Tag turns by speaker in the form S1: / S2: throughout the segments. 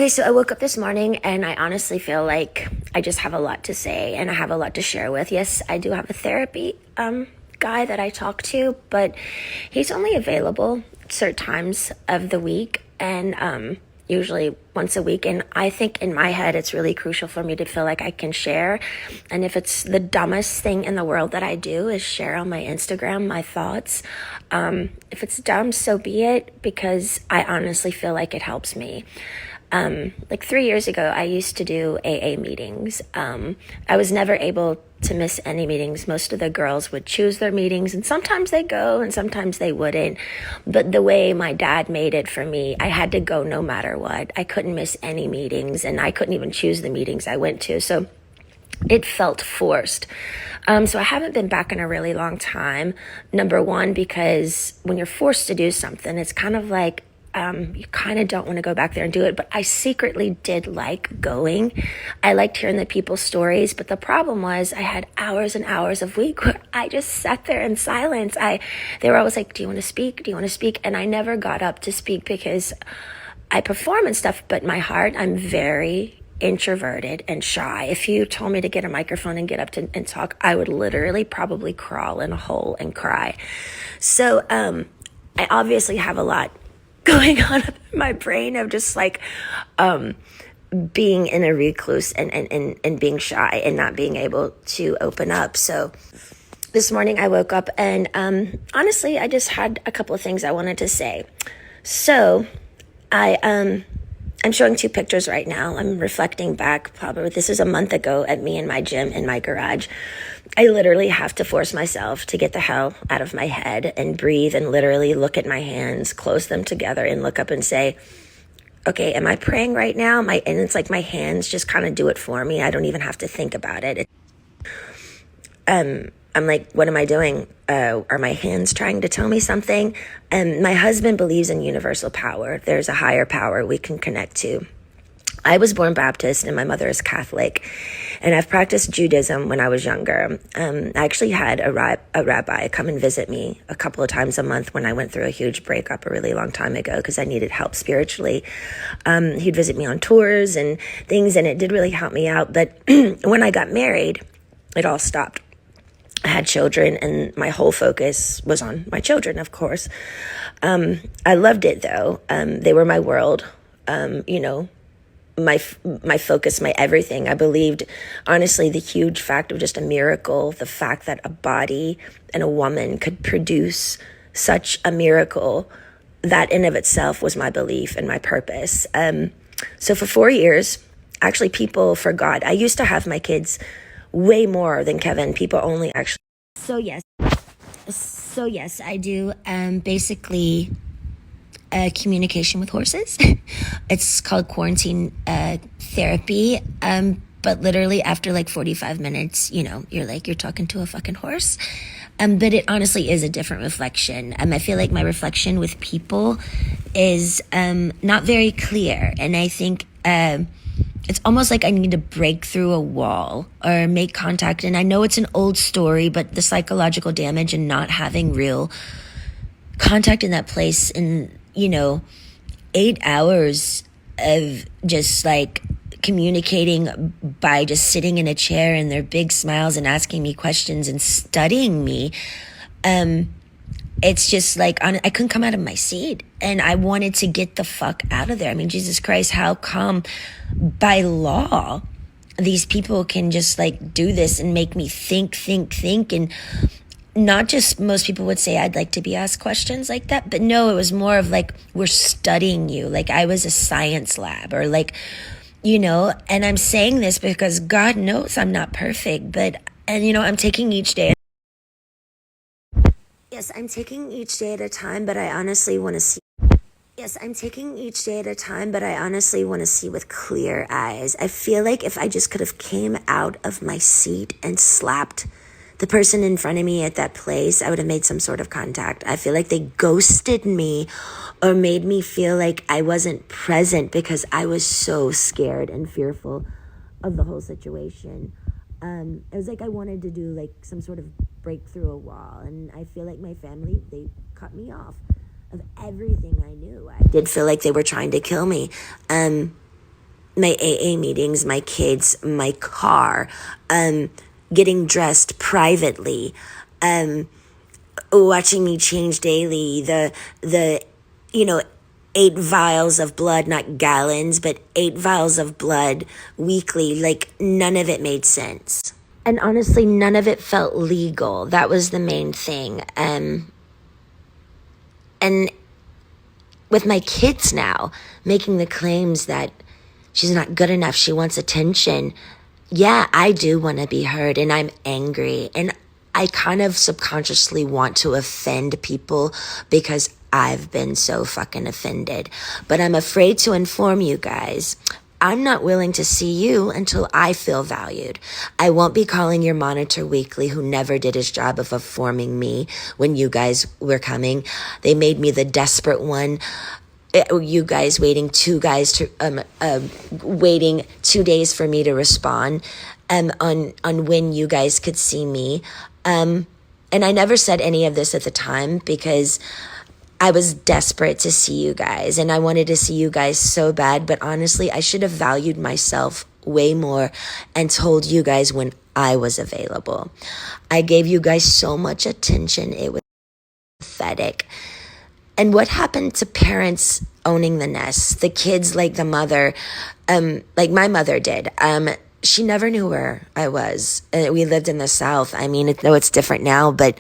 S1: Okay, so I woke up this morning and I honestly feel like I just have a lot to say and I have a lot to share with. Yes, I do have a therapy guy that I talk to, but he's only available at certain times of the week and usually once a week. And I think in my head, it's really crucial for me to feel like I can share. And if it's the dumbest thing in the world that I do is share on my Instagram my thoughts, if it's dumb, so be it, because I honestly feel like it helps me. Like 3 years ago, I used to do AA meetings. I was never able to miss any meetings. Most of the girls would choose their meetings, and sometimes they go and sometimes they wouldn't. But the way my dad made it for me, I had to go no matter what. I couldn't miss any meetings, and I couldn't even choose the meetings I went to. So it felt forced. So I haven't been back in a really long time. Number one, because when you're forced to do something, it's kind of like, you kind of don't want to go back there and do it, but I secretly did like going. I liked hearing the people's stories, but the problem was I had hours and hours of week where I just sat there in silence. They were always like, do you want to speak? Do you want to speak? And I never got up to speak because I perform and stuff, but my heart, I'm very introverted and shy. If you told me to get a microphone and get up and talk, I would literally probably crawl in a hole and cry. So, I obviously have a lot going on in my brain of just like being in a recluse and being shy and not being able to open up. So this morning I woke up and honestly I just had a couple of things I wanted to say. So I'm showing two pictures right now. I'm reflecting back, probably this is a month ago, at me in my gym in my garage. I literally have to force myself to get the hell out of my head and breathe and literally look at my hands, close them together and look up and say, okay, am I praying right now? And it's like my hands just kind of do it for me. I don't even have to think about it. I'm like, what am I doing? Are my hands trying to tell me something? And my husband believes in universal power. There's a higher power we can connect to. I was born Baptist and my mother is Catholic, and I've practiced Judaism when I was younger. I actually had a rabbi come and visit me a couple of times a month when I went through a huge breakup a really long time ago because I needed help spiritually. He'd visit me on tours and things, and it did really help me out. But when I got married, it all stopped. I had children and my whole focus was on my children, of course. I loved it though. They were my world, my focus, my everything. I believed, honestly, the huge fact of just a miracle, the fact that a body and a woman could produce such a miracle, that in of itself was my belief and my purpose. So for 4 years, actually people forgot. I used to have my kids way more than Kevin. People only actually. So yes, I do. Basically, communication with horses. It's called quarantine therapy. But literally after like 45 minutes, you're talking to a fucking horse. But it honestly is a different reflection. I feel like my reflection with people is not very clear. And I think it's almost like I need to break through a wall or make contact. And I know it's an old story, but the psychological damage and not having real contact in that place in 8 hours of just like communicating by just sitting in a chair and their big smiles and asking me questions and studying me. It's just like, I couldn't come out of my seat and I wanted to get the fuck out of there. Jesus Christ, how come by law these people can just like do this and make me think and not just, most people would say I'd like to be asked questions like that, but no, it was more of like, we're studying you. Like I was a science lab or like, and I'm saying this because God knows I'm not perfect, and I'm taking each day. Yes, I'm taking each day at a time, but I honestly want to see. Yes, I'm taking each day at a time, but I honestly want to see with clear eyes. I feel like if I just could have came out of my seat and slapped the person in front of me at that place, I would have made some sort of contact. I feel like they ghosted me or made me feel like I wasn't present because I was so scared and fearful of the whole situation. It was like I wanted to do like some sort of break through a wall, and I feel like my family, they cut me off of everything I knew. I did feel like they were trying to kill me. my AA meetings, my kids, my car, getting dressed privately, watching me change daily, the 8 vials of blood, not gallons, but 8 vials of blood weekly. Like, none of it made sense. And honestly, none of it felt legal. That was the main thing. And with my kids now making the claims that she's not good enough, she wants attention. Yeah, I do want to be heard, and I'm angry. And I kind of subconsciously want to offend people because I've been so fucking offended. But I'm afraid to inform you guys. I'm not willing to see you until I feel valued. I won't be calling your monitor weekly, who never did his job of informing me when you guys were coming. They made me the desperate one. You guys waiting 2 days for me to respond on when you guys could see me. And I never said any of this at the time because I was desperate to see you guys, and I wanted to see you guys so bad. But honestly, I should have valued myself way more and told you guys when I was available. I gave you guys so much attention. It was pathetic. And what happened to parents owning the nest? The kids, like the mother, like my mother did. She never knew where I was. We lived in the South. I mean, though it's different now, but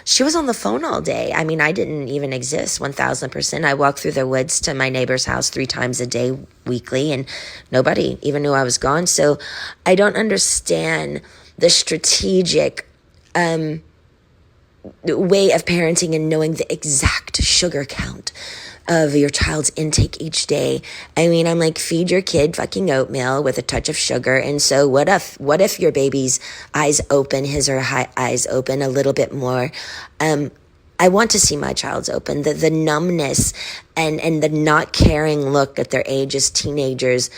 S1: she was on the phone all day. I mean, I didn't even exist 1000%. I walked through the woods to my neighbor's house 3 times a day weekly, and nobody even knew I was gone. So I don't understand the strategic way of parenting and knowing the exact sugar count of your child's intake each day. I mean, I'm like, feed your kid fucking oatmeal with a touch of sugar. And so what if your baby's eyes open, his or her eyes open a little bit more? I want to see my child's open. The numbness and the not caring look at their age as teenagers,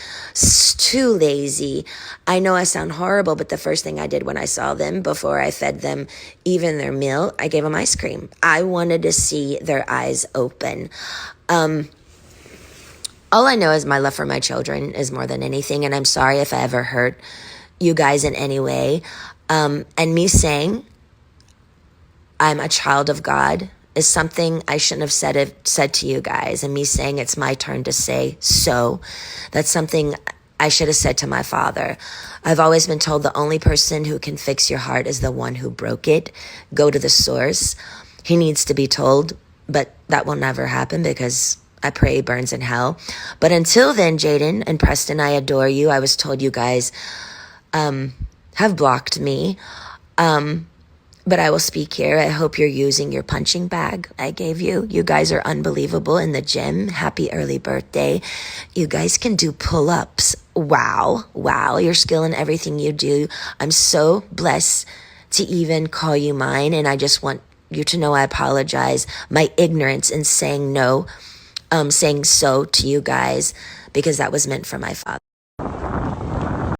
S1: too lazy. I know I sound horrible, but the first thing I did when I saw them, before I fed them even their meal, I gave them ice cream. I wanted to see their eyes open. All I know is my love for my children is more than anything, and I'm sorry if I ever hurt you guys in any way. And me saying I'm a child of God is something I shouldn't have said to you guys. And me saying it's my turn to say so, that's something I should have said to my father. I've always been told the only person who can fix your heart is the one who broke it. Go to the source. He needs to be told, but that will never happen because I pray he burns in hell. But until then, Jaden and Preston, I adore you. I was told you guys have blocked me. But I will speak here. I hope you're using your punching bag I gave you. You guys are unbelievable in the gym. Happy early birthday. You guys can do pull-ups. Wow. Your skill in everything you do. I'm so blessed to even call you mine. And I just want you to know I apologize. My ignorance in saying no, saying so to you guys, because that was meant for my father.